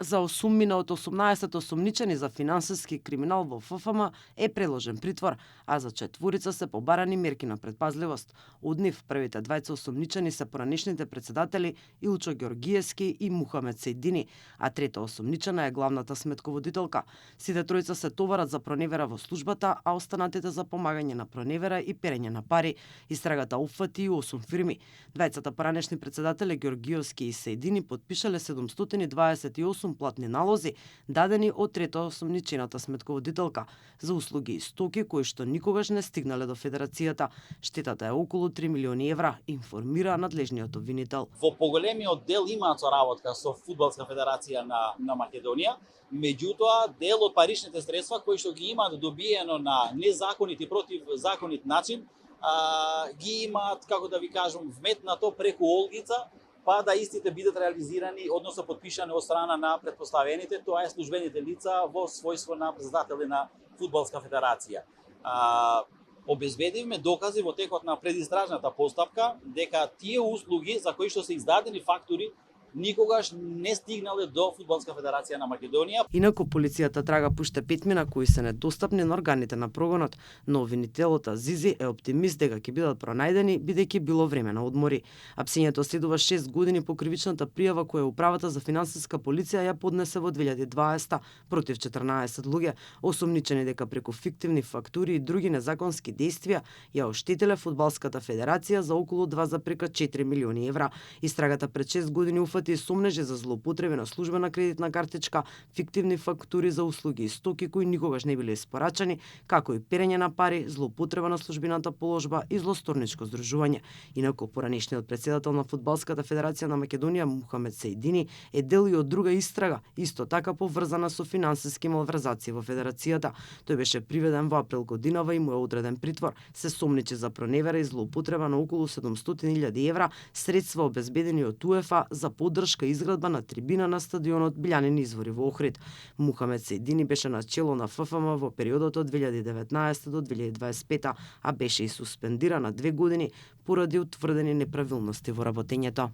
За осуммина од 18 осумничени за финансиски криминал во ФФМ е приложен притвор, а за 4 се побарани мерки на предпазливост. Од нив првите двајца осумничени се поранешните председатели Илчо Ѓоргиевски и Мухамед Сејдини, а трета осумничена е главната сметководителка. Сите тројца се товарат за проневера во службата, а останатите за помагање на проневера и перење на пари. Истрагата опфати и 8 фирми. Двајцата поранешни председатели Ѓоргиевски и Сејдини потпишале 728 платни налози дадени од трета осумничената сметководителка за услуги и стоки кои што никогаш не стигнале до Федерацијата. Штетата е околу 3 милиони евра, информира надлежниот обвинител. Во поголемиот дел имаат соработка со Фудбалска федерација на Македонија, меѓутоа дел од паричните средства кои што ги имаат добиено на незаконит и противзаконит начин, ги имаат, како да ви кажам, вметнато преку Олгица, па да истите бидат реализирани, односно подпишани од страна на претпоставените, тоа е службените лица во својство на председатели на Фудбалска федерација. Обезбедивме докази во текот на предистражната постапка дека тие услуги за кои што се издадени фактури никогаш не стигнале до Фудбалска федерација на Македонија. Инаку полицијата трага пуште петмина кои се недостапни на органите на прогонот, но обвинителот Азизи е оптимист дека ќе бидат пронајдени бидејќи било време на одмори. Апсењето следува 6 години по кривичната пријава која Управата за финансиска полиција ја поднесе во 2020 против 14 луѓе, осумничени дека преку фиктивни фактури и други незаконски действија ја оштетиле Фудбалската федерација за околу 2,4 милиони евра. Истрагата пред 6 години уфати и сомнежи за злоупотреби на службена кредитна картичка, фиктивни фактури за услуги и стоки кои никогаш не биле испорачани, како и перење на пари, злоупотреба на службената положба и злосторничко здружување. Инаку поранешниот председател на Фудбалската федерација на Македонија Мухамед Сејдини е дел и од друга истрага, исто така поврзана со финансиски малверзации во федерацијата. Тој беше приведен во април годинава и му е одреден притвор. Се сомничи за проневера и злоупотреба на околу 700.000 евра, средства обезбедени од УЕФА за поддршка и изградба на трибина на стадионот Билјанин извори во Охрид. Мухамед Сејдини беше на чело на ФФМ во периодот од 2019 до 2025, а беше и суспендиран на 2 години поради утврдени неправилности во работењето.